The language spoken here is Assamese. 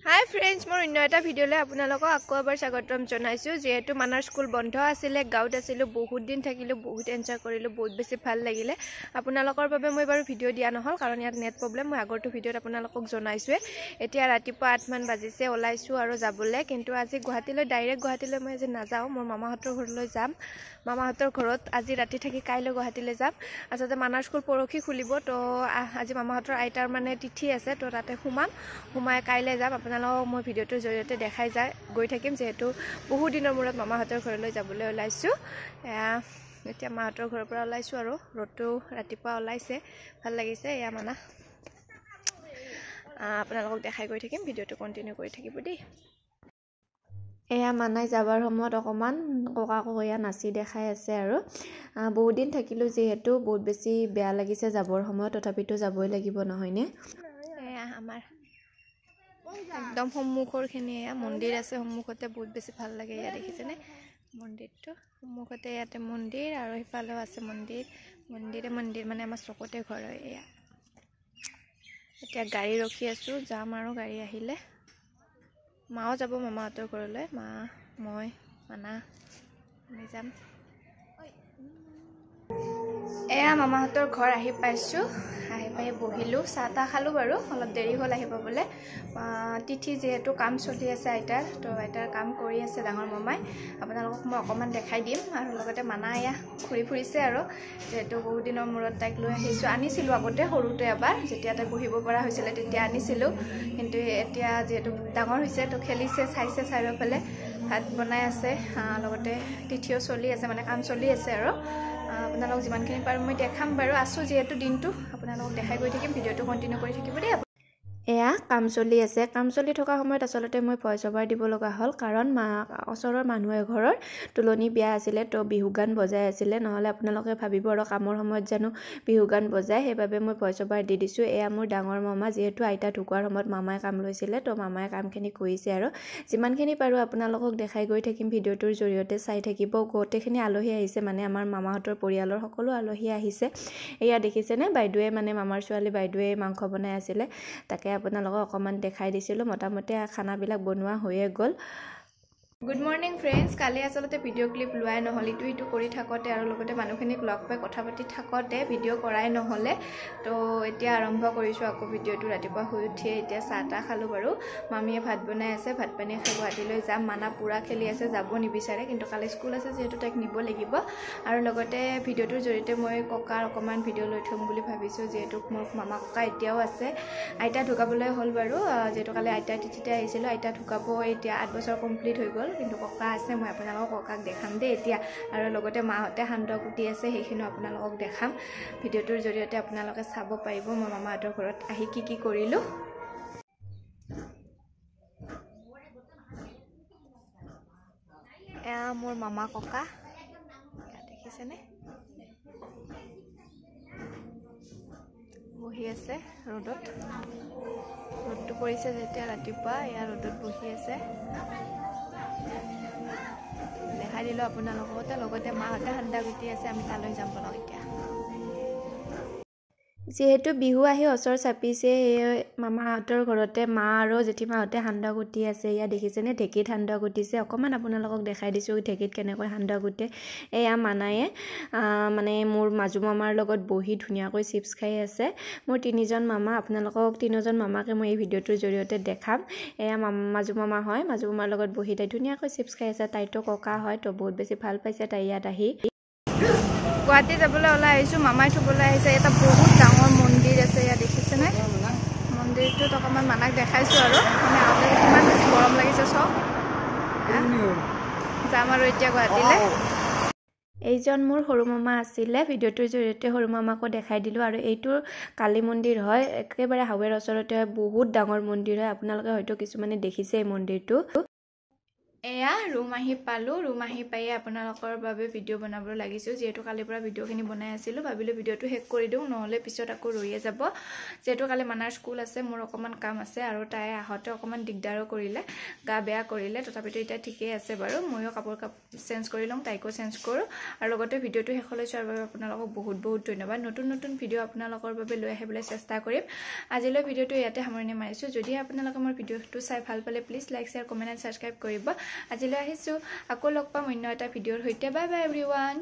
हाय फ्रेंड्स मोर अन्य এটা ভিডিওলে আপোনালোকক আকৌ এবাৰ স্বাগতম জনাইছো যেহেতু মানাৰ স্কুল বন্ধ আছিল গাঁৱত আছিল বহুত দিন থাকিলো বহুত এনজয় কৰিলো বহুত বেছি ভাল লাগিলে আপোনালোকৰ বাবে মই বাৰু ভিডিও দিয়া নহল কাৰণ ইয়াত নেট প্ৰবলেম মই আগৰটো ভিডিওত আপোনালোকক জনাইছো এতিয়া ৰাতিপুৱা 8 মান বাজিছে ওলাইছো আৰু যাবলে কিন্তু আজি গুৱাহাটীলৈ ডাইৰেক্ট গুৱাহাটীলৈ মই আজি নাযাও মোৰ মামাহঁতৰ ঘৰলৈ যাম মামাহঁতৰ ঘৰত আজি ৰাতি থাকি কাইলৈ গুৱাহাটীলৈ যাম আচলতে মানাৰ স্কুল পৰখি খুলিব তো আজি মামাহঁতৰ আইতাৰ মানে তিথি আছে তো তাতে হুমাই কাইলৈ যাম আপোনালোকক মই ভিডিওটোৰ জৰিয়তে দেখাই গৈ থাকিম যেহেতু বহু দিনৰ মূৰত মামাহঁতৰ ঘৰলৈ যাবলৈ ওলাইছো এতিয়া মাহঁতৰ ঘৰৰ পৰা ওলাইছো আৰু ৰ'দটো ৰাতিপুৱা ওলাইছে ভাল লাগিছে এয়া মানা আপোনালোকক দেখাই গৈ থাকিম ভিডিওটো কন্টিনিউ কৰি থাকিব দেই এয়া মানাই যাবৰ সময়ত অকমান ককা নাচি দেখাই আছে আৰু বহুত দিন থাকিলো যেহেতু বহুত বেছি বেয়া লাগিছে যাবৰ সময়ত তথাপিতো যাবই লাগিব নহয়নে এয়া আমাৰ একদম সম্মুখৰখিনি মন্দিৰ আছে সম্মুখতে বহুত বেছি ভাল লাগে ইয়া দেখিছেনে মন্দিৰটো সম্মুখতে ইয়াতে মন্দিৰ আৰু ইফালেও আছে মন্দিৰ মানে আমাৰ চকতে ঘৰ হয় এয়া এতিয়া গাড়ী ৰখি আছো যাম আৰু গাড়ী আহিলে মাও যাব মামাহঁতৰ ঘৰলৈ মা মই মানা আমি যাম এয়া মামাহঁতৰ ঘৰ আহি পাইছো আহি পাই বহিলো চাহ খালো বাৰু অলপ দেৰি হ'ল আহি পাবলে তিথি যেহেতু কাম চলি আছে আইতাৰ তো আইতাৰ কাম কৰি আছে ডাঙৰ মামাই আপোনালোকক মই অকমান দেখাই দিম আৰু লগতে মানা এয়া ঘুৰি ফুৰিছে আৰু যেহেতু বহুত দিনৰ মূৰত তাইক লৈ আহিছো আনিছিলো আগতে সৰুতে এবাৰ যেতিয়া তাই বহিব পৰা হৈছিল তেতিয়া আনিছিলো কিন্তু এতিয়া যেহেতু ডাঙৰ হৈছে তো খেলিছে চাইছে চাৰিওফালে ভাত বনাই আছে লগতে তিথিও চলি আছে মানে কাম চলি আছে আৰু আপোনালোক যিমানখিনি পাৰো মই দেখাম বাৰু আছো যেহেতু দিনটো আপোনালোকক দেখাই গৈ থাকিম ভিডিওটো কন্টিনিউ কৰি থাকিব দেই এয়া কাম চলি আছে কাম চলি থকা সময়ত আসলতে মই ভয়েস ওভাৰ দিব লগা হল কাৰণ ওচৰৰ মানুহ এঘৰৰ তুলনি বিয়া আছিল তো বিহু গান বজাই আছিল নহলে আপোনালোকে ভাবিব আৰু কামৰ সময়ত জানো বিহু গান বজায় সেইবাবে মই ভয়েস ওভাৰ দি দিছো এয়া মোৰ ডাঙৰ মামা যেহেতু আইতা ঢুকুৱাৰ সময়ত মামাই কাম লৈছিল তো মামাই কামখিনি কৰিছে আৰু যিমানখিনি পাৰো আপোনালোকক দেখাই গৈ থাকিম ভিডিওটোৰ জৰিয়তে চাই থাকিব গোটেইখিনি আলহী আহিছে মানে আমাৰ মামাহঁতৰ পৰিয়ালৰ সকলো আলহী আহিছে এয়া দেখিছেনে বাইদেৱে মানে মামাৰ ছোৱালী বাইদেৱে মাংস বনাই আছিল তাকে আপোনালোকক অকমান দেখাই দিছিলো মোটামুটি খানাবিলাক বনোৱা হৈয়ে গ'ল গুড মৰ্নিং ফ্ৰেন্ডস কালি আসলতে ভিডিও ক্লিপ লোৱাই নহল ইটো কৰি থাকতে আৰু লগতে মানুহখিনিক লগ পাই কথা পাতি থাকতে ভিডিও কৰাই নহলে তো এতিয়া আৰম্ভ কৰিছো আকৌ ভিডিওটো ৰাতিপুৱা শুই উঠি এতিয়া চাহটা খালো বাৰু মামীয়ে ভাত বনাই আছে ভাত পানী খাই গুৱাহাটীলৈ যাম মানা পুৰা খেলি আছে যাব নিবিচাৰে কিন্তু কালি স্কুল আছে যেহেতু তাইক নিব লাগিব আৰু লগতে ভিডিওটোৰ জৰিয়তে মই ককাৰ অকমান ভিডিও লৈ থম বুলি ভাবিছো যেহেতু মোৰ মামা ককা এতিয়াও আছে আইতা ঢুকাবলৈ হ'ল বাৰু যেহেতু কালি আইতা তিথিতে আহিছিল আইতা ঢুকাব এতিয়া 8 বছৰ কমপ্লিট হৈ গ'ল কিন্তু ককা আছে মই আপোনালোকক ককাক দেখাম দেই এতিয়া আৰু লগতে মাহঁতে সান্দহ কুটি আছে সেইখিনি আপোনালোকক দেখাম ভিডিওটোৰ জৰিয়তে আপোনালোকে চাব পাৰিব মই মামাহঁতৰ ঘৰত আহি কি কৰিলো এয়া মোৰ মামা ককা দেখিছেনে বহি আছে ৰ'দটো পৰিছে যেতিয়া ৰাতিপুৱা এয়া ৰ'দত বহি আছে দেখাই দিলো আপোনালোকতে লগতে মাহঁতে সান্দা গুটি আছে আমি তালৈ যাম বলক এতিয়া যেহেতু বিহু আহি ওচৰ চাপিছে মামাহঁতৰ ঘৰতে মা আৰু জেঠিমাহঁতে সান্দা গুটি আছে ইয়া দেখিছেনে ঢেকিত সান্দা গুটিছে অকমান আপোনালোকক দেখাই দিছো ঢেকিত কেনেকৈ সান্দা গুটে এয়া মানায়ে মানে মোৰ মাজু মামাৰ লগত বহি ধুনীয়াকৈ চিপছ খাই আছে মোৰ তিনিজন মামা আপোনালোকক তিনিজন মামাকে মই এই ভিডিওটোৰ জৰিয়তে দেখাম এয়া মাজু মামা হয় মাজু মামাৰ লগত বহি তাই ধুনীয়াকৈ চিপছ খাই আছে তাইতো ককা হয় তো বহুত বেছি ভাল পাইছে তাই ইয়াত আহি গুৱাহাটী যাবলৈ ওলাই আহিছো মামাই থবলৈ আহিছে এটা বহুত ডাঙৰ মন্দিৰ আছে ইয়া দেখিছেনে মন্দিৰটোত অকমান মানাক দেখাইছো আৰু মানে আহোঁতে কিমান বেছি গৰম লাগিছে সব যাম আৰু এতিয়া গুৱাহাটীলৈ এইজন মোৰ সৰু মামা আছিলে ভিডিওটোৰ জৰিয়তে সৰু মামাকো দেখাই দিলো আৰু এইটো কালী মন্দিৰ হয় একেবাৰে হাৱেৰ ওচৰতে বহুত ডাঙৰ মন্দিৰ হয় আপোনালোকে হয়তো কিছুমানে দেখিছে এই মন্দিৰটো এয়া ৰুম আহি পালোঁ ৰুম আহি পাই আপোনালোকৰ বাবে ভিডিঅ' বনাব লাগিছোঁ যিহেতু কালিৰ পৰা ভিডিঅ'খিনি বনাই আছিলোঁ ভাবিলোঁ ভিডিঅ'টো শেষ কৰি দিওঁ নহ'লে পিছত আকৌ ৰৈয়ে যাব যিহেতু কালি মানাৰ স্কুল আছে মোৰ অকণমান কাম আছে আৰু তাই আহোঁতে অকণমান দিগদাৰো কৰিলে গা বেয়া কৰিলে তথাপিতো এতিয়া ঠিকেই আছে বাৰু ময়ো কাপোৰ চেঞ্জ কৰি লওঁ তাইকো চেঞ্জ কৰোঁ আৰু লগতে ভিডিঅ'টো শেষলৈ চোৱাৰ বাবে আপোনালোকক বহুত বহুত ধন্যবাদ নতুন নতুন ভিডিঅ' আপোনালোকৰ বাবে লৈ আহিবলৈ চেষ্টা কৰিম আজিলৈ ভিডিঅ'টো ইয়াতে সামৰণি মাৰিছোঁ যদি আপোনালোকে মোৰ ভিডিঅ'টো চাই ভাল পালে please like share comment and subscribe কৰিব আজিলৈ আহিছোঁ আকৌ লগ পাম অন্য এটা ভিডিঅ'ৰ সৈতে বাই বাই এভৰিৱান